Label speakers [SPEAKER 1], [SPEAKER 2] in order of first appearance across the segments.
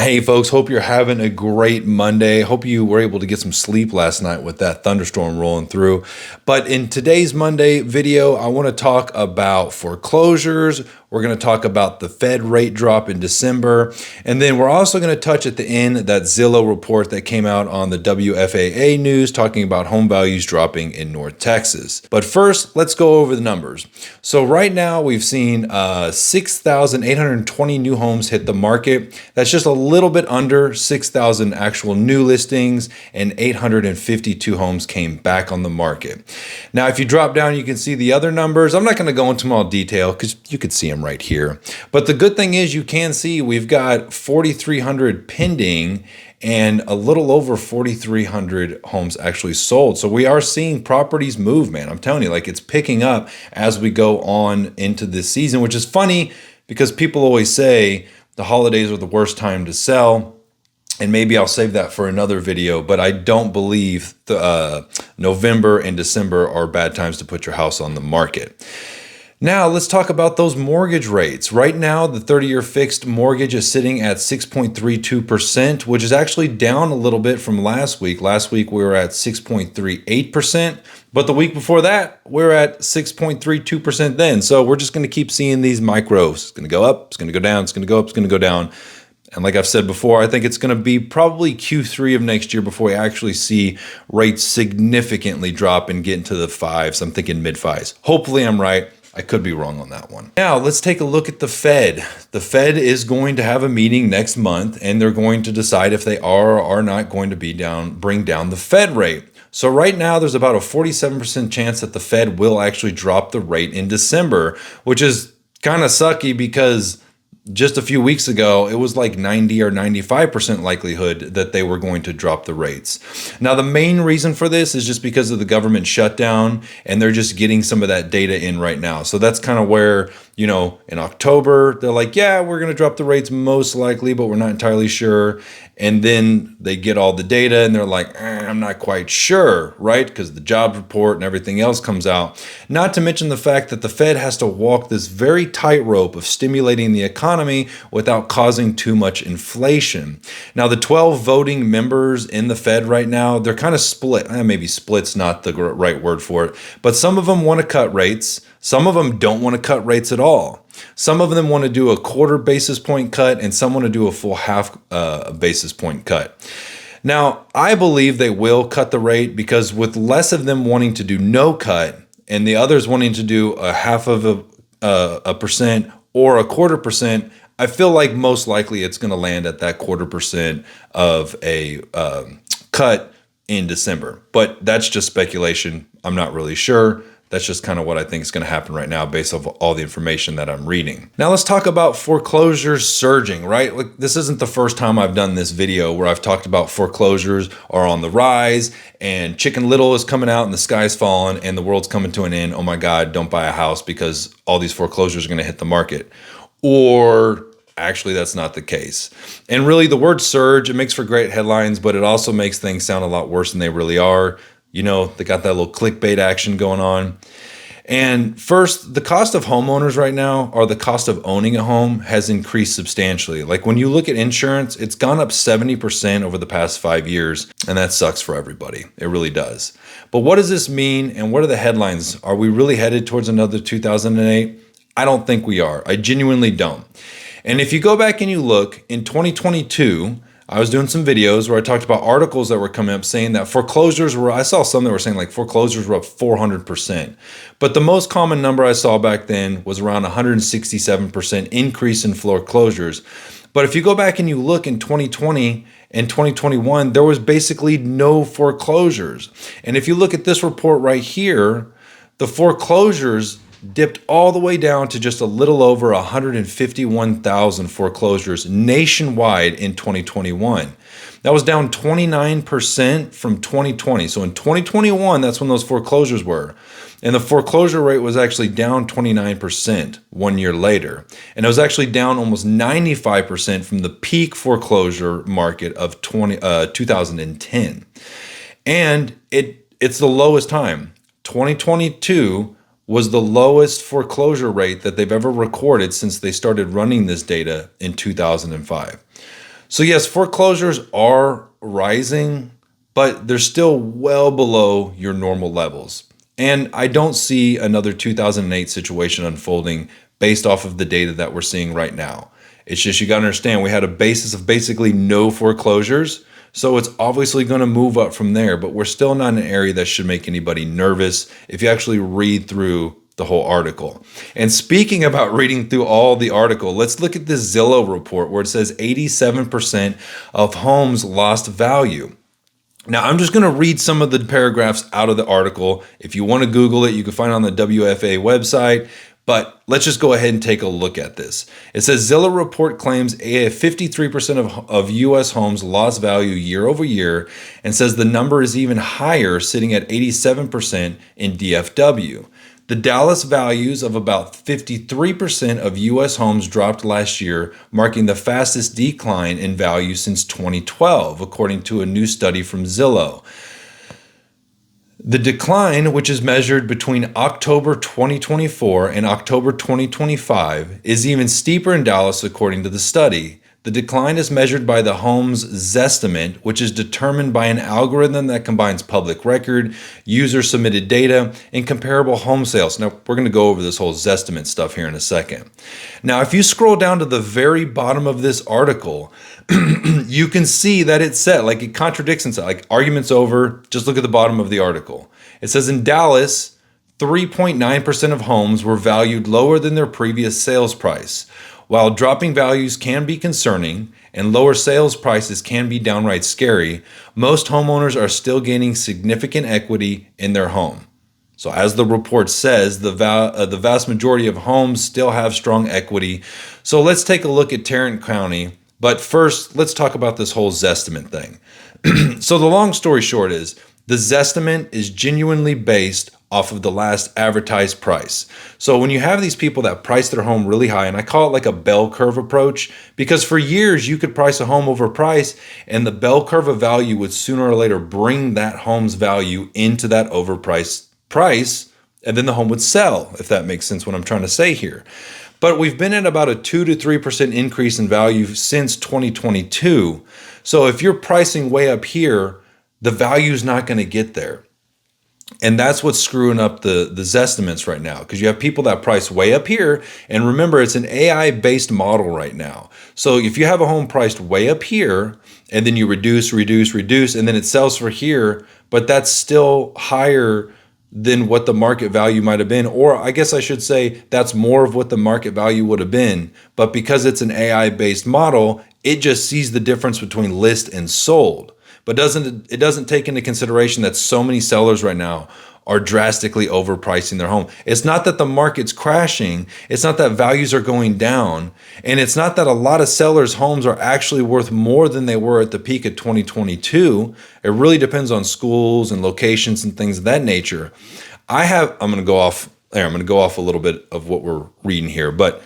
[SPEAKER 1] Hey folks, hope you're having a great Monday. Hope you were able to get some sleep last night with that thunderstorm rolling through. But in today's Monday video, I want to talk about foreclosures. We're going to talk about the Fed rate drop in December. And then we're also going to touch at the end that Zillow report that came out on the WFAA news talking about home values dropping in North Texas. But first, let's go over the numbers. So right now we've seen 6,820 new homes hit the market. That's just a little bit under 6,000 actual new listings, and 852 homes came back on the market. Now, if you drop down, you can see the other numbers. I'm not going to go into them all detail because you could see them right here. But the good thing is you can see we've got 4,300 pending and a little over 4,300 homes actually sold. So we are seeing properties move, man. I'm telling you, like, it's picking up as we go on into this season, which is funny because people always say the holidays are the worst time to sell. And maybe I'll save that for another video, but I don't believe November and December are bad times to put your house on the market. Now, let's talk about those mortgage rates. Right now, the 30-year fixed mortgage is sitting at 6.32%, which is actually down a little bit from last week. Last week, we were at 6.38%, but the week before that, we're at 6.32% then. So we're just going to keep seeing these micros. It's going to go up, it's going to go down, it's going to go up, it's going to go down. And like I've said before, I think it's going to be probably Q3 of next year before we actually see rates significantly drop and get into the fives. I'm thinking mid-fives. Hopefully I'm right. I could be wrong on that one. Now, let's take a look at the Fed. The Fed is going to have a meeting next month, and they're going to decide if they are or are not going to bring down the Fed rate. So right now, there's about a 47% chance that the Fed will actually drop the rate in December, which is kind of sucky because just a few weeks ago, it was like 90 or 95% likelihood that they were going to drop the rates. Now, the main reason for this is just because of the government shutdown, and they're just getting some of that data in right now. So that's kind of where, you know, in October, they're like, yeah, we're going to drop the rates most likely, but we're not entirely sure. And then they get all the data and they're like, I'm not quite sure, right? Because the jobs report and everything else comes out. Not to mention the fact that the Fed has to walk this very tightrope of stimulating the economy without causing too much inflation. Now, the 12 voting members in the Fed right now, they're kind of split. Maybe split's not the right word for it, but some of them want to cut rates. Some of them don't want to cut rates at all. Some of them want to do a quarter basis point cut, and some want to do a full half basis point cut. Now, I believe they will cut the rate because with less of them wanting to do no cut and the others wanting to do a half of a percent or a quarter percent, I feel like most likely it's going to land at that quarter percent of a cut in December. But that's just speculation. I'm not really sure. That's just kind of what I think is going to happen right now based off all the information that I'm reading. Now let's talk about foreclosures surging, right? Like, this isn't the first time I've done this video where I've talked about foreclosures are on the rise and Chicken Little is coming out and the sky's falling and the world's coming to an end. Oh my God, don't buy a house because all these foreclosures are going to hit the market. Or actually, that's not the case. And really, the word surge, it makes for great headlines, but it also makes things sound a lot worse than they really are. You know, they got that little clickbait action going on. And first, the cost of homeowners right now, or the cost of owning a home, has increased substantially. Like, when you look at insurance, it's gone up 70% over the past 5 years, and that sucks for everybody. It really does. But what does this mean, and what are the headlines? Are we really headed towards another 2008? I don't think we are. I genuinely don't. And if you go back and you look, in 2022, I was doing some videos where I talked about articles that were coming up saying that foreclosures were, I saw some that were saying like foreclosures were up 400%. But the most common number I saw back then was around 167% increase in foreclosures. But if you go back and you look in 2020 and 2021, there was basically no foreclosures. And if you look at this report right here, the foreclosures dipped all the way down to just a little over 151,000 foreclosures nationwide in 2021. That was down 29% from 2020. So in 2021, that's when those foreclosures were. And the foreclosure rate was actually down 29% 1 year later. And it was actually down almost 95% from the peak foreclosure market of 2010. And it's the lowest time. 2022 was the lowest foreclosure rate that they've ever recorded since they started running this data in 2005. So yes, foreclosures are rising, but they're still well below your normal levels. And I don't see another 2008 situation unfolding based off of the data that we're seeing right now. It's just, you got to understand, we had a basis of basically no foreclosures. So it's obviously going to move up from there, but we're still not in an area that should make anybody nervous if you actually read through the whole article. And speaking about reading through all the article, let's look at this Zillow report where it says 87% of homes lost value. Now, I'm just going to read some of the paragraphs out of the article. If you want to Google it, you can find it on the WFA website. But let's just go ahead and take a look at this. It says Zillow report claims 53% of U.S. homes lost value year over year, and says the number is even higher, sitting at 87% in DFW. The Dallas values of about 53% of U.S. homes dropped last year, marking the fastest decline in value since 2012, according to a new study from Zillow. The decline, which is measured between October 2024 and October 2025, is even steeper in Dallas, according to the study. The decline is measured by the home's Zestimate, which is determined by an algorithm that combines public record, user-submitted data, and comparable home sales. Now, we're going to go over this whole Zestimate stuff here in a second. Now, if you scroll down to the very bottom of this article, you can see that it said, like, it contradicts itself, like, arguments over. Just look at the bottom of the article. It says in Dallas, 3.9% of homes were valued lower than their previous sales price. While dropping values can be concerning and lower sales prices can be downright scary, most homeowners are still gaining significant equity in their home. So as the report says, the vast majority of homes still have strong equity. So let's take a look at Tarrant County. But first, let's talk about this whole Zestimate thing. So the long story short is, the Zestimate is genuinely based off of the last advertised price. So when you have these people that price their home really high, and I call it like a bell curve approach, because for years you could price a home over price, and the bell curve of value would sooner or later bring that home's value into that overpriced price, and then the home would sell, if that makes sense what I'm trying to say here. But we've been at about a 2 to 3% increase in value since 2022. So if you're pricing way up here, the value's not going to get there. And that's what's screwing up the Zestimates right now, because you have people that price way up here. And remember, it's an AI-based model right now. So if you have a home priced way up here, and then you reduce, and then it sells for here, but that's still higher than what the market value might have been. Or I guess I should say that's more of what the market value would have been. But because it's an AI-based model, it just sees the difference between list and sold. But it doesn't take into consideration that so many sellers right now are drastically overpricing their home. It's not that the market's crashing. It's not that values are going down. And it's not that a lot of sellers' homes are actually worth more than they were at the peak of 2022. It really depends on schools and locations and things of that nature. I'm going to go off a little bit of what we're reading here, but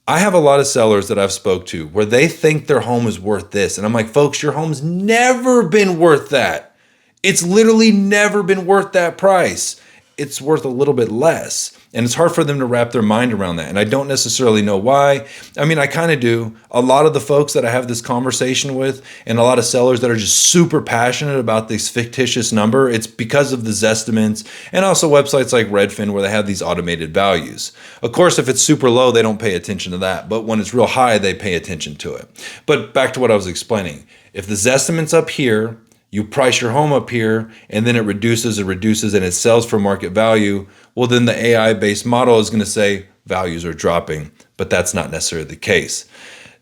[SPEAKER 1] I have a lot of sellers that I've spoke to where they think their home is worth this. And I'm like, folks, your home's never been worth that. It's literally never been worth that price. It's worth a little bit less. And it's hard for them to wrap their mind around that. And I don't necessarily know why. I mean, I kind of do. A lot of the folks that I have this conversation with, and a lot of sellers that are just super passionate about this fictitious number, it's because of the Zestimates and also websites like Redfin where they have these automated values. Of course, if it's super low, they don't pay attention to that. But when it's real high, they pay attention to it. But back to what I was explaining. If the Zestimate's up here, you price your home up here, and then it reduces, and it sells for market value, well, then the AI-based model is going to say values are dropping, but that's not necessarily the case.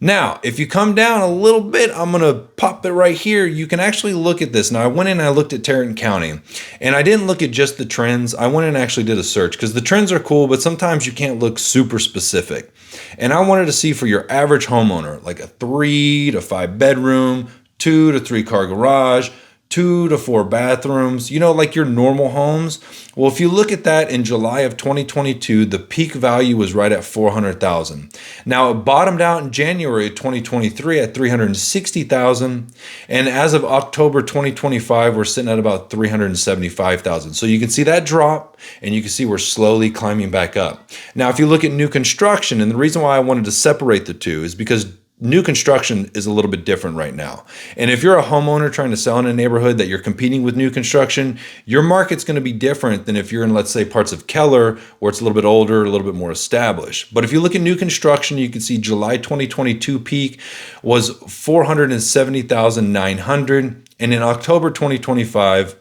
[SPEAKER 1] Now, if you come down a little bit, I'm going to pop it right here. You can actually look at this. Now, I went in and I looked at Tarrant County, and I didn't look at just the trends. I went in and actually did a search, because the trends are cool, but sometimes you can't look super specific. And I wanted to see for your average homeowner, like a 3 to 5 bedroom, 2 to 3 car garage, 2 to 4 bathrooms, like your normal homes. Well, if you look at that in July of 2022, the peak value was right at $400,000. Now it bottomed out in January of 2023 at $360,000. And as of October 2025, we're sitting at about $375,000. So you can see that drop, and you can see we're slowly climbing back up. Now, if you look at new construction, and the reason why I wanted to separate the two is because new construction is a little bit different right now. And if you're a homeowner trying to sell in a neighborhood that you're competing with new construction, your market's going to be different than if you're in, let's say, parts of Keller where it's a little bit older, a little bit more established. But if you look at new construction, you can see July 2022 peak was 470,900. And in October 2025,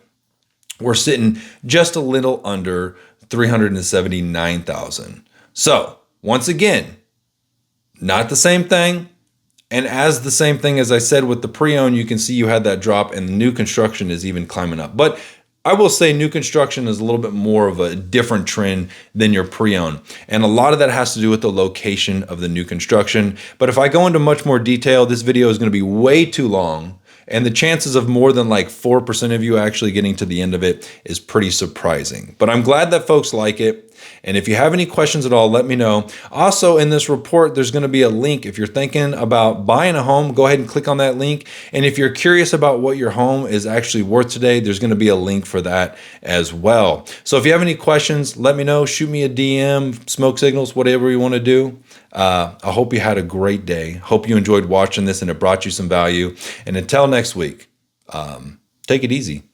[SPEAKER 1] we're sitting just a little under 379,000. So once again, not the same thing. And as the same thing as I said with the pre-owned, you can see you had that drop and the new construction is even climbing up. But I will say new construction is a little bit more of a different trend than your pre-owned. And a lot of that has to do with the location of the new construction. But if I go into much more detail, this video is going to be way too long. And the chances of more than like 4% of you actually getting to the end of it is pretty surprising. But I'm glad that folks like it. And if you have any questions at all, let me know. Also, in this report, there's going to be a link. If you're thinking about buying a home, go ahead and click on that link. And if you're curious about what your home is actually worth today, there's going to be a link for that as well. So if you have any questions, let me know. Shoot me a DM, smoke signals, whatever you want to do. I hope you had a great day. Hope you enjoyed watching this and it brought you some value. And until next week, take it easy.